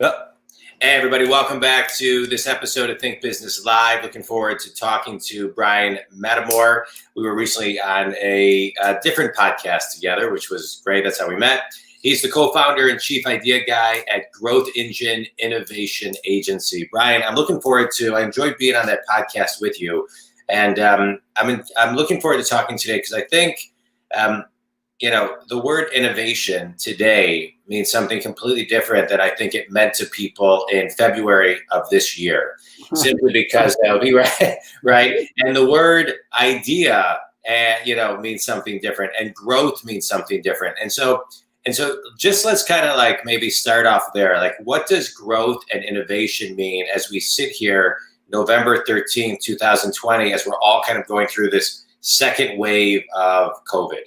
Well, hey everybody, welcome back to this episode of Think Business Live. Looking forward to talking to Bryan Mattimore. We were recently on a different podcast together, which was great. That's how we met. He's the co-founder and chief idea guy at Growth Engine Innovation Agency. Bryan, I enjoyed being on that podcast with you. And I'm looking forward to talking today because I think, the word innovation today means something completely different than I think it meant to people in February of this year, simply because that would be right, right? And the word idea, means something different, and growth means something different. And so just let's kind of like maybe start off there. Like, what does growth and innovation mean as we sit here November 13th, 2020, as we're all kind of going through this second wave of COVID?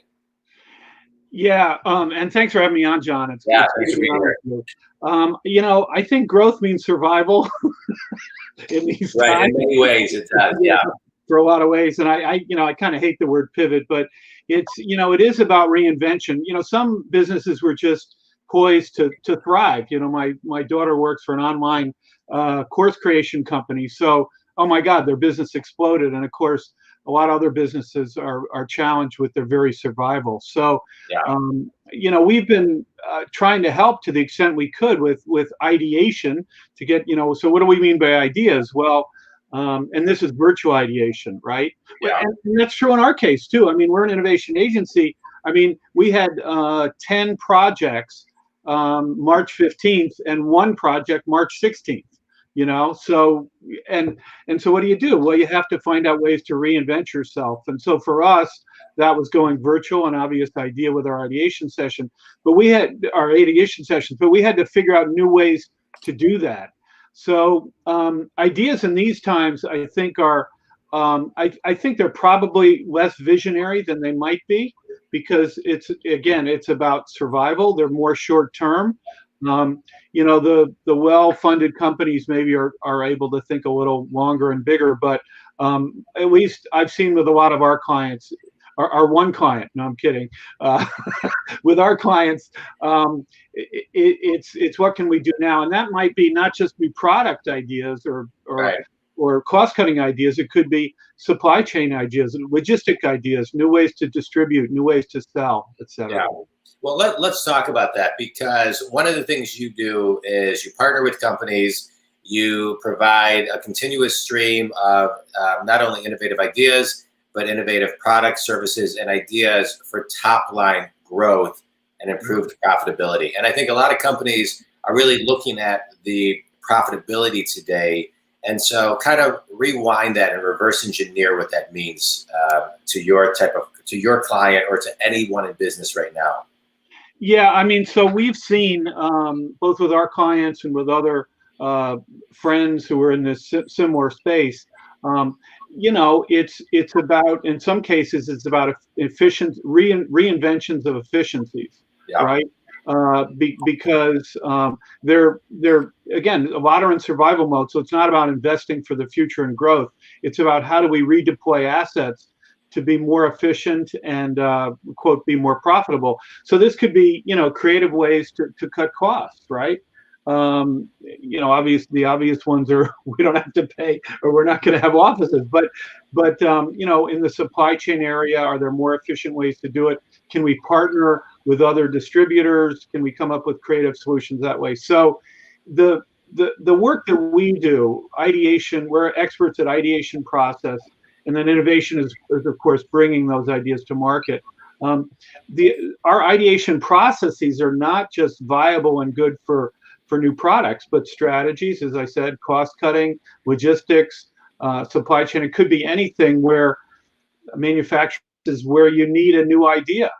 Yeah, and thanks for having me on, John. Thanks for being here. I think growth means survival in these times. In many ways it does, yeah. For a lot of ways, and I kind of hate the word pivot, but it is about reinvention. Some businesses were just poised to thrive. My daughter works for an online course creation company, so oh my God, their business exploded, and of course, a lot of other businesses are challenged with their very survival. So, we've been trying to help to the extent we could with ideation to get, so what do we mean by ideas? Well, and this is virtual ideation, right? Yeah. And that's true in our case too. I mean, we're an innovation agency. I mean, we had 10 projects March 15th and one project March 16th. So what do you do? Well, you have to find out ways to reinvent yourself. And so for us, that was going virtual, an obvious idea with our ideation session. But we had our ideation sessions, but we had to figure out new ways to do that. So ideas in these times, I think are, I think they're probably less visionary than they might be, because it's about survival. They're more short term. The well-funded companies maybe are able to think a little longer and bigger, but at least I've seen with a lot of our clients, our one client, no, I'm kidding, with our clients, it's what can we do now? And that might be not just be product ideas or cost-cutting ideas. It could be supply chain ideas, logistic ideas, new ways to distribute, new ways to sell, et cetera. Yeah. Well, let's talk about that, because one of the things you do is you partner with companies, you provide a continuous stream of not only innovative ideas, but innovative products, services, and ideas for top line growth and improved profitability. And I think a lot of companies are really looking at the profitability today. And so kind of rewind that and reverse engineer what that means to your client or to anyone in business right now. Yeah, I mean, so we've seen both with our clients and with other friends who are in this similar space. It's about, in some cases, it's about reinventions of efficiencies, right? Because they're again, a lot are in survival mode. So it's not about investing for the future and growth. It's about how do we redeploy assets to be more efficient and quote, be more profitable. So this could be, creative ways to cut costs, right? Obviously the obvious ones are we don't have to pay, or we're not going to have offices, but in the supply chain area, are there more efficient ways to do it? Can we partner with other distributors? Can we come up with creative solutions that way? So the work that we do, ideation, we're experts at ideation process. And then innovation is of course, bringing those ideas to market. Our ideation processes are not just viable and good for new products, but strategies, as I said, cost cutting, logistics, supply chain. It could be anything where manufacturing is where you need a new idea.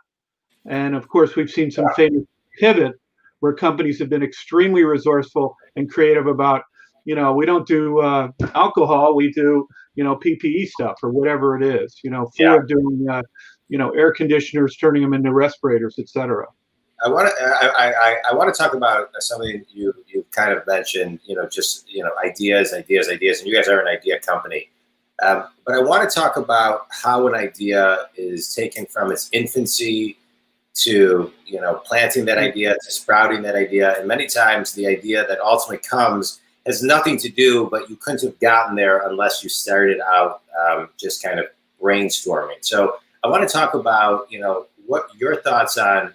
And of course, we've seen some famous pivot where companies have been extremely resourceful and creative about, we don't do alcohol, we do PPE stuff or whatever it is, Ford doing, air conditioners, turning them into respirators, et cetera. I want to talk about something you kind of mentioned, ideas, and you guys are an idea company. But I want to talk about how an idea is taken from its infancy to, planting that idea, to sprouting that idea. And many times the idea that ultimately comes has nothing to do, but you couldn't have gotten there unless you started out just kind of brainstorming. So I want to talk about, what your thoughts on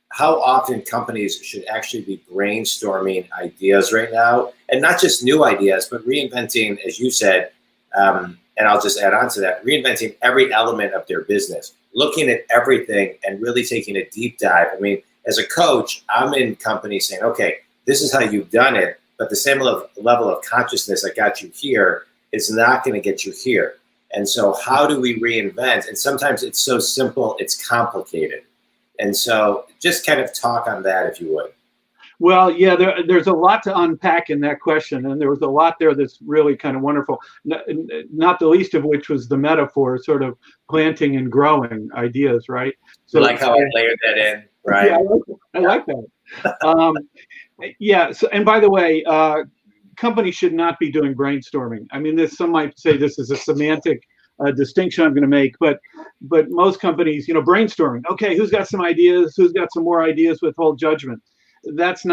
how often companies should actually be brainstorming ideas right now, and not just new ideas, but reinventing, as you said, and I'll just add on to that, reinventing every element of their business, looking at everything and really taking a deep dive. I mean, as a coach, I'm in companies saying, okay, this is how you've done it, but the same level of consciousness that got you here is not going to get you here. And so how do we reinvent? And sometimes it's so simple, it's complicated. And so just kind of talk on that, if you would. Well, yeah, there's a lot to unpack in that question, and there was a lot there that's really kind of wonderful, not the least of which was the metaphor, sort of planting and growing ideas, right? So, like how I layered that in, right? Yeah, I like that. Yeah, so, and by the way, companies should not be doing brainstorming. I mean, some might say this is a semantic distinction I'm going to make, but most companies, brainstorming. Okay, who's got some ideas? Who's got some more ideas? Withhold judgment. That's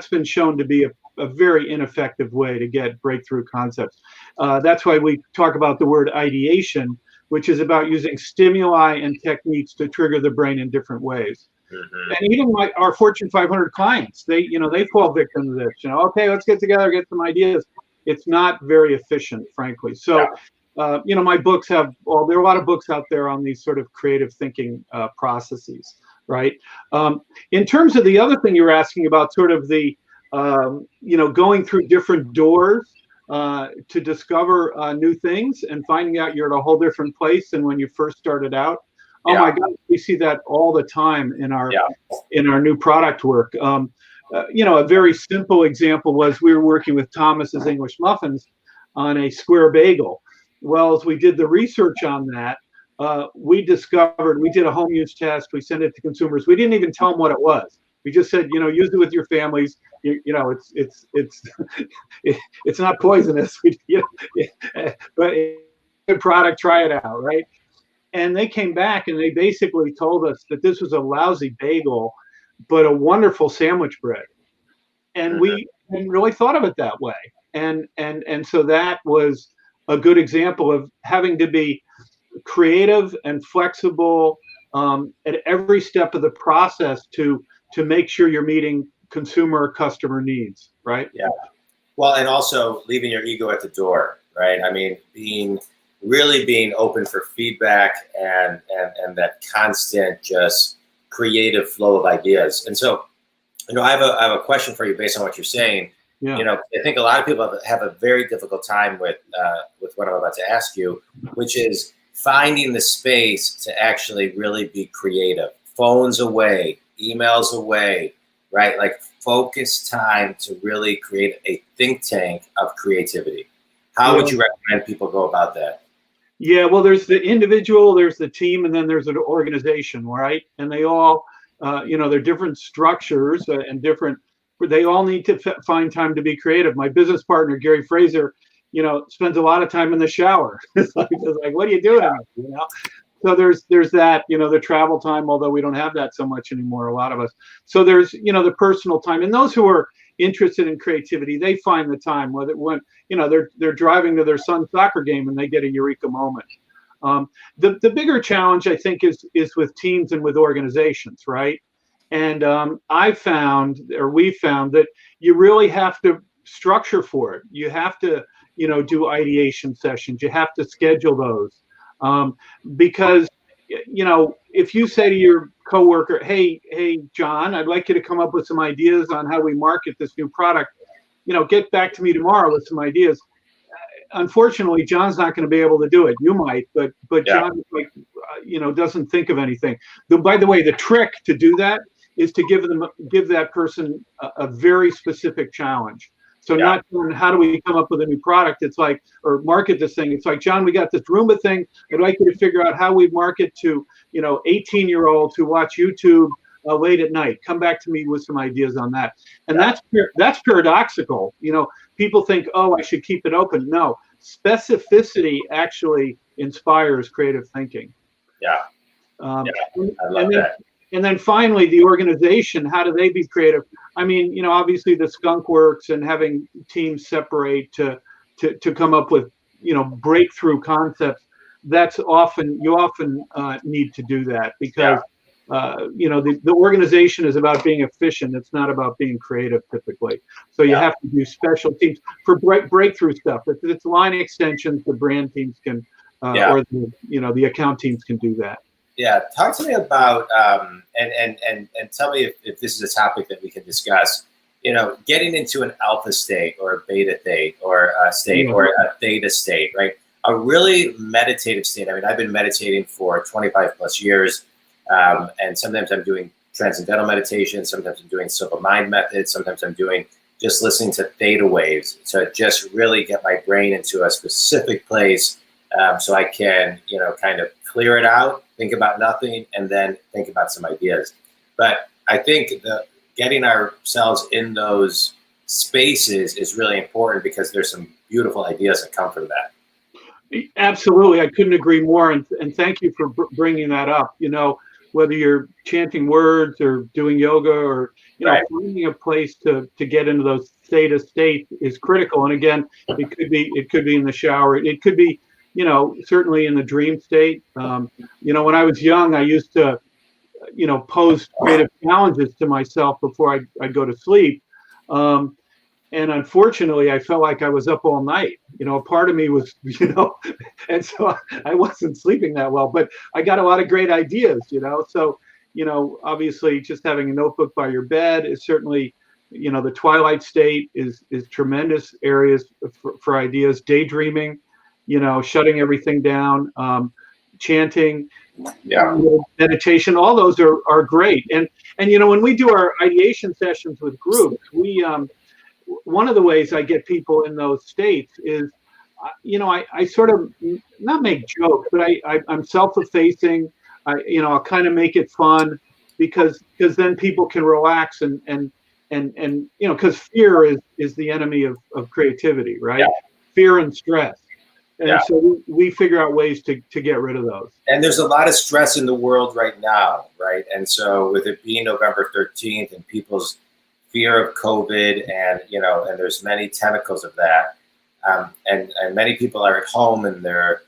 been shown to be a very ineffective way to get breakthrough concepts. That's why we talk about the word ideation, which is about using stimuli and techniques to trigger the brain in different ways. Mm-hmm. And even our Fortune 500 clients, they fall victim to this. Okay, let's get together, get some ideas. It's not very efficient, frankly. So, my books there are a lot of books out there on these sort of creative thinking processes, right? In terms of the other thing you were asking about, sort of the, going through different doors to discover new things and finding out you're at a whole different place than when you first started out. Oh my God, we see that all the time in our new product work. A very simple example was we were working with Thomas's English Muffins on a square bagel. Well, as we did the research on that, we discovered, we did a home use test, we sent it to consumers. We didn't even tell them what it was. We just said, use it with your families. It's it's not poisonous. But it's a good product, try it out, right? And they came back and they basically told us that this was a lousy bagel, but a wonderful sandwich bread. And we hadn't really thought of it that way. And so that was a good example of having to be creative and flexible at every step of the process to make sure you're meeting consumer or customer needs, right? Yeah. Well, and also leaving your ego at the door, right? I mean, being open for feedback and that constant just creative flow of ideas. And so, I have a question for you based on what you're saying. Yeah. I think a lot of people have a very difficult time with what I'm about to ask you, which is finding the space to actually really be creative. Phones away, emails away, right? Like focus time to really create a think tank of creativity. How would you recommend people go about that? Yeah, well, there's the individual, there's the team, and then there's an organization, right? And they all, they're different structures and different. They all need to find time to be creative. My business partner, Gary Fraser, spends a lot of time in the shower. It's like, what are you doing? So there's that, the travel time, although we don't have that so much anymore, a lot of us. So there's, the personal time. And those who are interested in creativity, they find the time, when they're driving to their son's soccer game and they get a eureka moment. The bigger challenge, I think, is with teams and with organizations, right? And we found that you really have to structure for it. You have to, do ideation sessions. You have to schedule those. Because, if you say to your coworker, hey, John, I'd like you to come up with some ideas on how we market this new product, get back to me tomorrow with some ideas. Unfortunately, John's not going to be able to do it. You might, but John, doesn't think of anything. By the way, the trick to do that is to give that person a very specific challenge. So not how do we come up with a new product? It's like, or market this thing. It's like, John, we got this Roomba thing. I'd like you to figure out how we market to, 18-year-olds who watch YouTube late at night. Come back to me with some ideas on that. And that's paradoxical. People think, oh, I should keep it open. No, specificity actually inspires creative thinking. I love that. And then finally, the organization, how do they be creative? I mean, obviously the skunk works and having teams separate to come up with, breakthrough concepts. You often need to do that because, the organization is about being efficient. It's not about being creative typically. So you have to do special teams for breakthrough stuff. If it's line extensions, the brand teams can, or the account teams can do that. Yeah, talk to me about and tell me if this is a topic that we can discuss. Getting into an alpha state or a beta state or a state or a theta state, right? A really meditative state. I mean, I've been meditating for 25 plus years, and sometimes I'm doing transcendental meditation. Sometimes I'm doing simple mind methods. Sometimes I'm doing just listening to theta waves to just really get my brain into a specific place, so I can, kind of clear it out, think about nothing, and then think about some ideas. But I think getting ourselves in those spaces is really important because there's some beautiful ideas that come from that. Absolutely. I couldn't agree more. And thank you for bringing that up. Whether you're chanting words or doing yoga or, finding a place to get into those theta states is critical. And again, it could be in the shower. It could be, certainly in the dream state. When I was young, I used to, pose creative challenges to myself before I'd go to sleep. And unfortunately, I felt like I was up all night. A part of me was, and so I wasn't sleeping that well, but I got a lot of great ideas, So, obviously just having a notebook by your bed is certainly, the twilight state is tremendous areas for ideas. Daydreaming, shutting everything down, chanting, meditation, all those are great. And when we do our ideation sessions with groups, we, one of the ways I get people in those states is, I sort of not make jokes, but I'm self-effacing. I'll kind of make it fun because then people can relax and because fear is the enemy of creativity, right? Fear and stress. And so we figure out ways to get rid of those. And there's a lot of stress in the world right now, right? And so with it being November 13th and people's fear of COVID and, and there's many tentacles of that. And many people are at home and their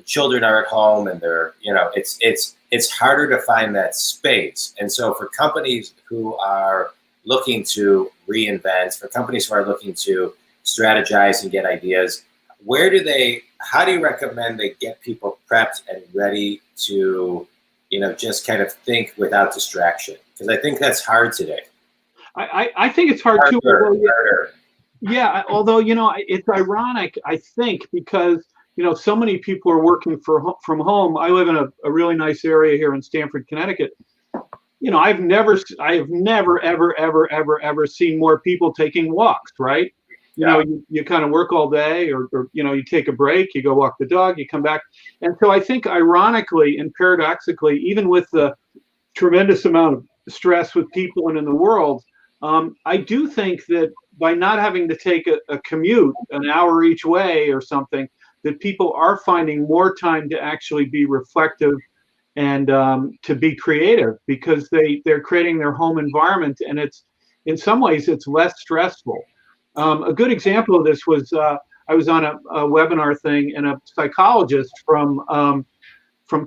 children are at home and it's harder to find that space. And so for companies who are looking to reinvent, for companies who are looking to strategize and get ideas, how do you recommend they get people prepped and ready to, just kind of think without distraction? Because I think that's hard today. I think it's hard too. Although it's ironic, I think, because so many people are working from home. I live in a really nice area here in Stamford, Connecticut. I have never ever seen more people taking walks. Right? You kind of work all day, or you take a break, you go walk the dog, you come back, and so I think ironically and paradoxically, even with the tremendous amount of stress with people and in the world. I do think that by not having to take a commute an hour each way or something, that people are finding more time to actually be reflective and to be creative because they're creating their home environment, and it's in some ways it's less stressful. A good example of this was I was on a webinar thing, and a psychologist from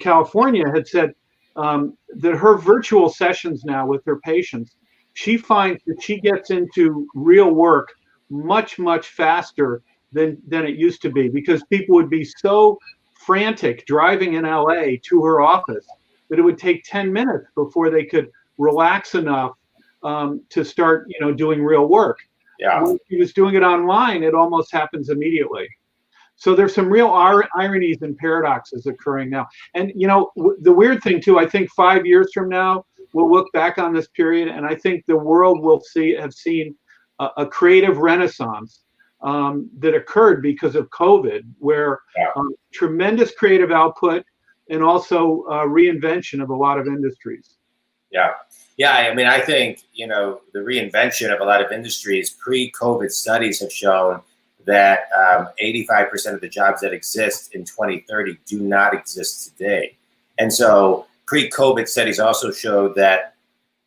California had said that her virtual sessions now with her patients, she finds that she gets into real work much faster than it used to be because people would be so frantic driving in LA to her office that it would take 10 minutes before they could relax enough to start doing real work. When she was doing it online, it almost happens immediately. So there's some real ironies and paradoxes occurring now. And the weird thing too, I think 5 years from now we'll look back on this period, and I think the world will have seen a creative renaissance that occurred because of COVID, where tremendous creative output and also reinvention of a lot of industries. I mean, I think the reinvention of a lot of industries. Pre-COVID studies have shown that 85% of the jobs that exist in 2030 do not exist today. And so pre-COVID studies also showed that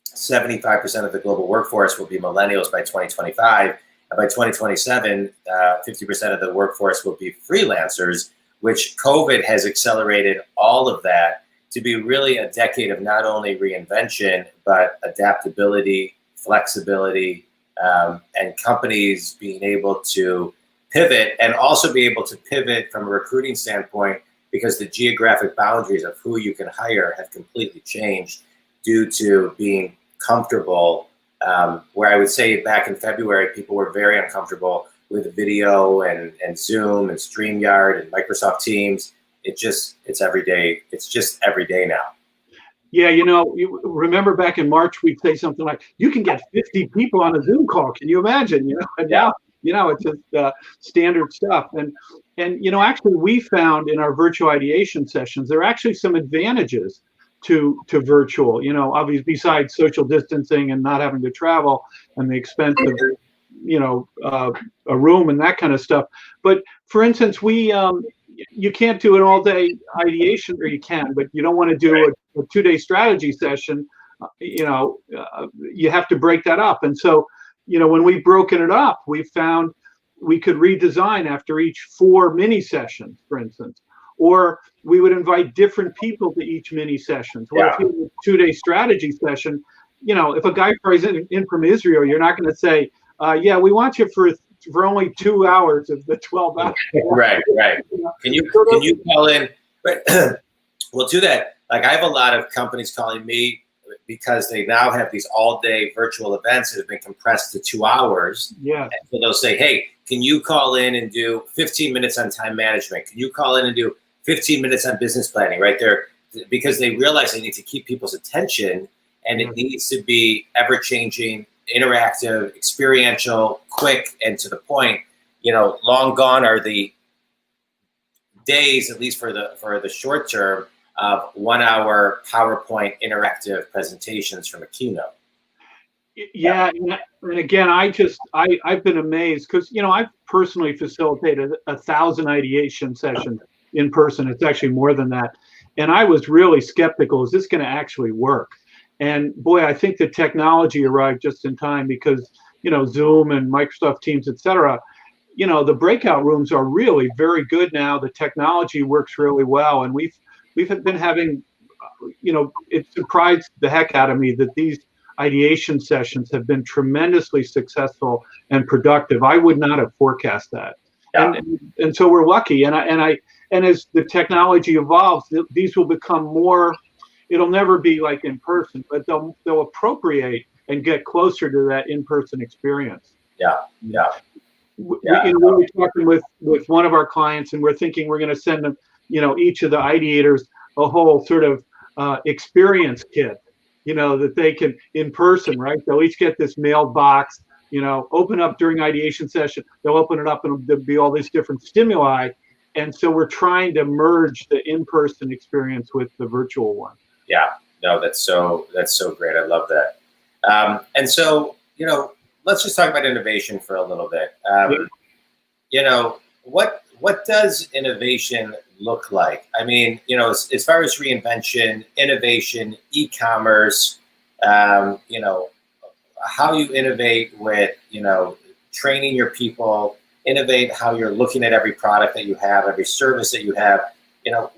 75% of the global workforce will be millennials by 2025. And by 2027, 50% of the workforce will be freelancers, which COVID has accelerated all of that to be really a decade of not only reinvention, but adaptability, flexibility, and companies being able to pivot, and also be able to pivot from a recruiting standpoint, because the geographic boundaries of who you can hire have completely changed due to being comfortable. Where I would say back in February, people were very uncomfortable with video and Zoom and StreamYard and Microsoft Teams. It's every day. It's just every day now. Yeah, you remember back in March, we'd say something like, you can get 50 people on a Zoom call. Can you imagine? And now, it's just standard stuff. And actually we found in our virtual ideation sessions, there are actually some advantages to virtual, obviously, besides social distancing and not having to travel and the expense of, a room and that kind of stuff. But for instance, you can't do an all-day ideation, or you can, but you don't want to do a 2-day strategy session. You have to break that up. And so, when we've broken it up, we found we could redesign after each 4 mini sessions, for instance, or we would invite different people to each mini sessions. Well, if you have a 2-day strategy session, if a guy flies in from Israel, you're not going to say, we want you for only 2 hours of the 12 hours. Right. Can you call in? Well, to that, like, I have a lot of companies calling me because they now have these all-day virtual events that have been compressed to 2 hours. Yeah. And so they'll say, hey, can you call in and do 15 minutes on time management? Can you call in and do 15 minutes on business planning right there? Because they realize they need to keep people's attention, and it needs to be ever-changing, interactive, experiential, quick, and to the point. Long gone are the days, at least for the short term, of 1 hour PowerPoint interactive presentations from a keynote. Yeah, and again, I've been amazed because I've personally facilitated 1,000 ideation sessions in person. It's actually more than that, and I was really skeptical: is this going to actually work? And boy, I think the technology arrived just in time, because Zoom and Microsoft Teams, etc. The breakout rooms are really very good now. The technology works really well, and we've been having, it surprised the heck out of me that these ideation sessions have been tremendously successful and productive. I would not have forecast that. Yeah. And so we're lucky. And as the technology evolves, these will become more. It'll never be like in person, but they'll appropriate and get closer to that in-person experience. Yeah. We were talking with one of our clients, and we're thinking we're going to send them, each of the ideators a whole sort of experience kit, that they can in person, right? They'll each get this mailed box, open up during ideation session. They'll open it up and there'll be all these different stimuli. And so we're trying to merge the in-person experience with the virtual one. Yeah, no, that's so great. I love that. And so, let's just talk about innovation for a little bit. What does innovation look like? I mean, as far as reinvention, innovation, e-commerce, how you innovate with, training your people, innovate how you're looking at every product that you have, every service that you have.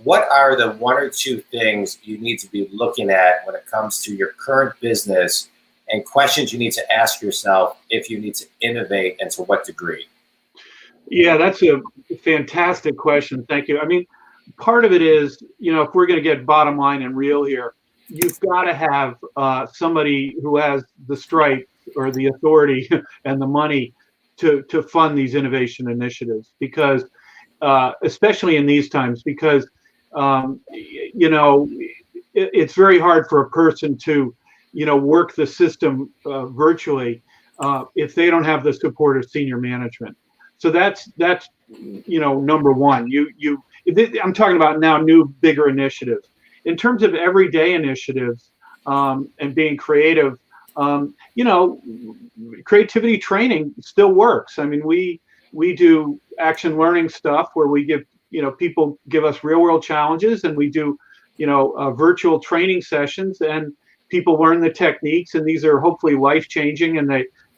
What are the 1 or 2 things you need to be looking at when it comes to your current business, and questions you need to ask yourself if you need to innovate, and to what degree? Yeah, that's a fantastic question. Thank you. I mean, part of it is, if we're going to get bottom line and real here, you've got to have somebody who has the stripes or the authority and the money to fund these innovation initiatives, because especially in these times, because it's very hard for a person to work the system virtually if they don't have the support of senior management. So that's number one. I'm talking about now new, bigger initiatives. In terms of everyday initiatives and being creative, creativity training still works. I mean, we do action learning stuff where we give, people give us real world challenges, and we do virtual training sessions, and people learn the techniques, and these are hopefully life-changing, and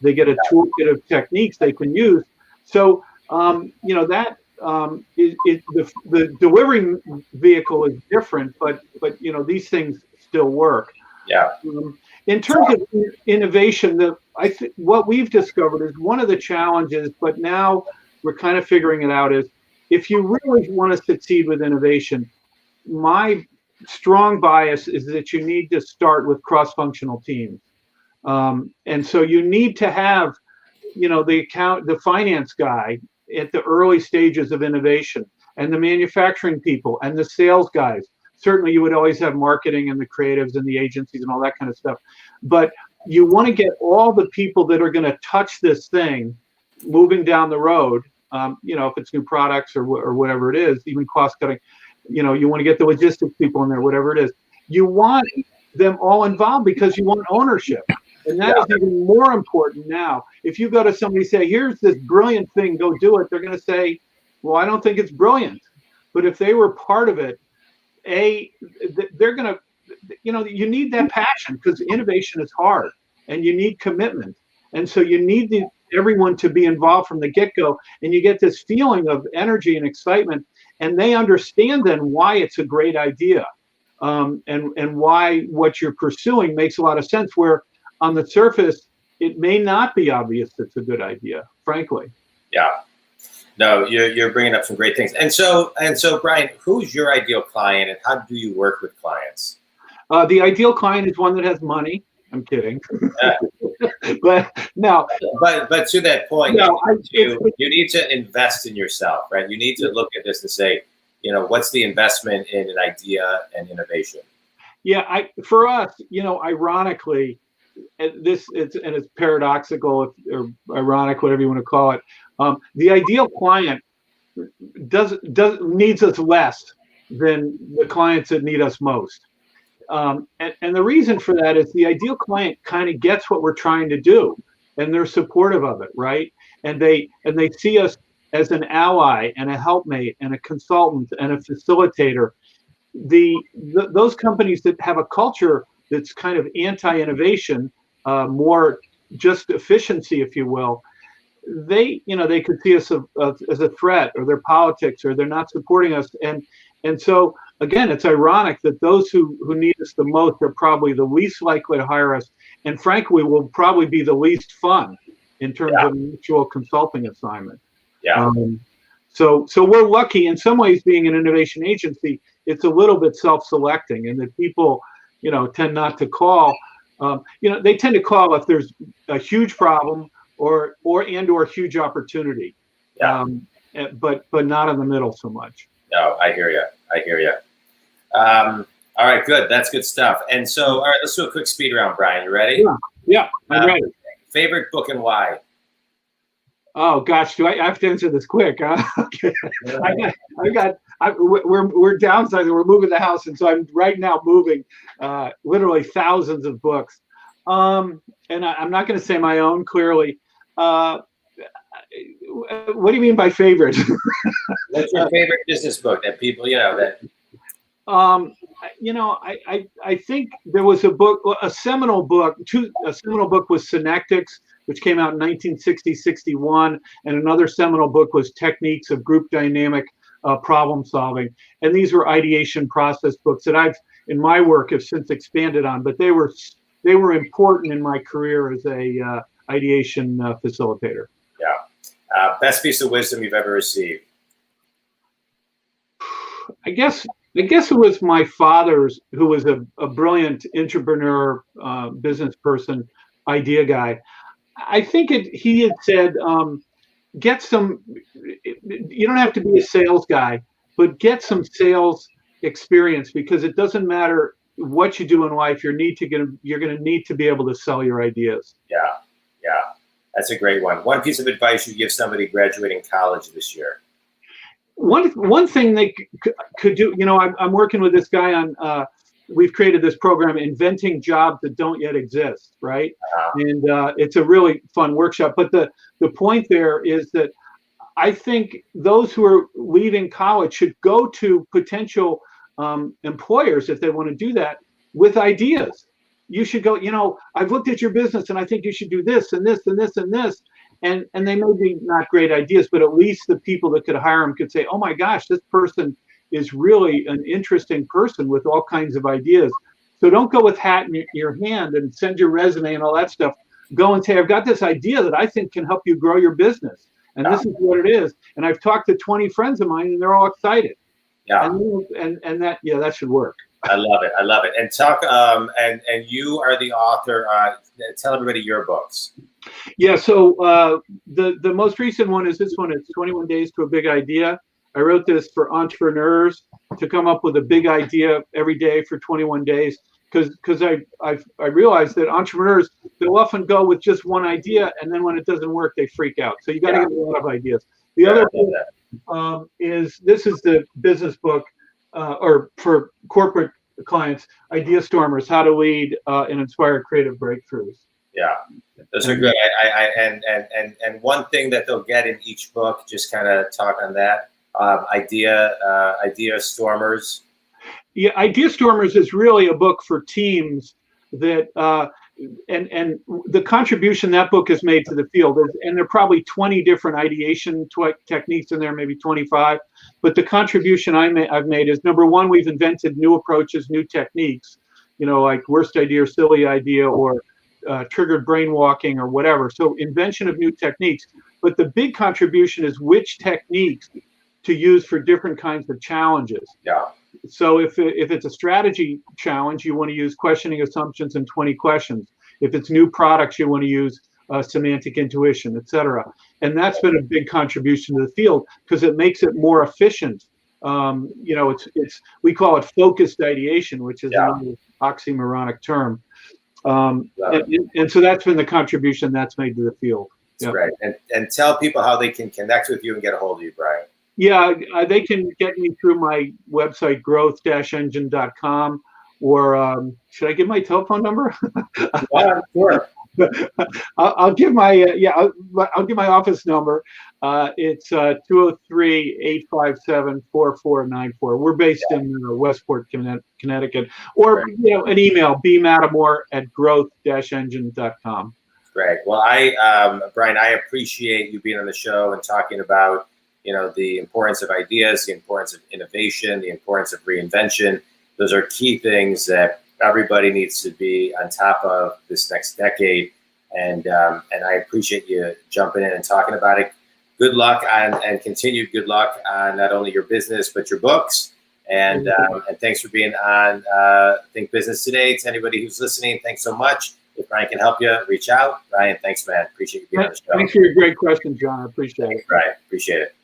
they get a toolkit of techniques they can use. So, that the delivery vehicle is different, but these things still work. Yeah. In terms of innovation, what we've discovered is one of the challenges, but now we're kind of figuring it out, is if you really want to succeed with innovation, my strong bias is that you need to start with cross-functional teams. And so you need to have, the finance guy at the early stages of innovation, and the manufacturing people, and the sales guys. Certainly you would always have marketing and the creatives and the agencies and all that kind of stuff. But you want to get all the people that are going to touch this thing moving down the road, if it's new products or whatever it is, even cost cutting, you want to get the logistics people in there, whatever it is. You want them all involved because you want ownership. And that is even more important now. If you go to somebody and say, here's this brilliant thing, go do it, they're going to say, well, I don't think it's brilliant. But if they were part of it, they're going to, you need that passion, because innovation is hard and you need commitment. And so you need everyone to be involved from the get-go, and you get this feeling of energy and excitement, and they understand then why it's a great idea, and why what you're pursuing makes a lot of sense, where on the surface, it may not be obvious it's a good idea, frankly. Yeah. No, you're bringing up some great things. And so, Bryan, who's your ideal client, and how do you work with clients? The ideal client is one that has money. I'm kidding. Yeah. But no. But to that point, you need to invest in yourself, right? You need to look at this and say, what's the investment in an idea and innovation? Yeah, for us, ironically, it's paradoxical or ironic, whatever you want to call it. The ideal client needs us less than the clients that need us most. And the reason for that is the ideal client kind of gets what we're trying to do, and they're supportive of it, right? And they see us as an ally and a helpmate and a consultant and a facilitator. Those companies that have a culture that's kind of anti-innovation, more just efficiency, if you will, they could see us as a threat, or their politics, or they're not supporting us. And so, again, it's ironic that those who need us the most are probably the least likely to hire us, and frankly, will probably be the least fun in terms of mutual consulting assignment. Yeah. So we're lucky in some ways, being an innovation agency. It's a little bit self-selecting, and that people, tend not to call. They tend to call if there's a huge problem or huge opportunity. Yeah. But not in the middle so much. No, I hear you. All right, good. That's good stuff. And so, all right, let's do a quick speed round, Bryan. You ready? Yeah, I'm ready. Favorite book and why? Oh gosh, do I have to answer this quick? Huh? Okay. We're downsizing. We're moving the house, and so I'm right now moving literally thousands of books. And I'm not going to say my own, clearly. What do you mean by favorite? What's your favorite business book that people, that? I think there was a seminal book. A seminal book was Synectics, which came out in 1960-61, and another seminal book was Techniques of Group Dynamic Problem Solving. And these were ideation process books that I've, in my work, have since expanded on. But they were important in my career as a ideation facilitator. Yeah. Best piece of wisdom you've ever received? I guess it was my father's, who was a brilliant entrepreneur, business person, idea guy. I think he had said, get some, you don't have to be a sales guy, but get some sales experience, because it doesn't matter what you do in life, you're going to need to be able to sell your ideas. Yeah. That's a great one. One piece of advice you give somebody graduating college this year? One thing they could do, I'm working with this guy on, we've created this program, Inventing Jobs That Don't Yet Exist, right? And it's a really fun workshop. But the point there is that I think those who are leaving college should go to potential employers, if they want to do that, with ideas. You should go, I've looked at your business and I think you should do this and this and this and this. And they may be not great ideas, but at least the people that could hire them could say, oh my gosh, this person is really an interesting person with all kinds of ideas. So don't go with hat in your hand and send your resume and all that stuff. Go and say, I've got this idea that I think can help you grow your business. And this is what it is. And I've talked to 20 friends of mine and they're all excited. Yeah. And that should work. I love it. I love it. And talk, and you are the author. Tell everybody your books. Yeah. So the most recent one is this one. It's 21 Days to a Big Idea. I wrote this for entrepreneurs to come up with a big idea every day for 21 days. Because I realized that entrepreneurs, they'll often go with just one idea, and then when it doesn't work, they freak out. So you got to get a lot of ideas. The other book is the business book, or for corporate clients, Idea Stormers: How to Lead and Inspire Creative Breakthroughs. Yeah, those are good. And one thing that they'll get in each book, just kind of talk on that. Idea Stormers. Yeah, Idea Stormers is really a book for teams that, and the contribution that book has made to the field, and there are probably 20 different ideation techniques in there, maybe 25. But the contribution I've made is, number one, we've invented new approaches, new techniques, like worst idea or silly idea or triggered brain walking or whatever. So invention of new techniques. But the big contribution is which techniques to use for different kinds of challenges. Yeah. So if it's a strategy challenge, you want to use questioning assumptions and 20 questions. If it's new products, you want to use semantic intuition, et cetera. And that's been a big contribution to the field because it makes it more efficient. We call it focused ideation, which is an oxymoronic term. And so that's been the contribution that's made to the field. That's right. And tell people how they can connect with you and get a hold of you, Bryan. Yeah, they can get me through my website, growth-engine.com, or should I give my telephone number? Yeah, sure. I'll give my I'll give my office number. It's 203-857-4494. We're based in Westport, Connecticut, or an email, bmattimore@growth-engine.com. Great. Well, Bryan, I appreciate you being on the show and talking about the importance of ideas, the importance of innovation, the importance of reinvention. Those are key things that everybody needs to be on top of this next decade. And I appreciate you jumping in and talking about it. Good luck and continued good luck on not only your business, but your books. And thanks for being on Think Business today. To anybody who's listening, thanks so much. If Bryan can help you, reach out. Bryan, thanks, man. Appreciate you being on the show. Thanks for your great questions, John. I appreciate it. Bryan, appreciate it.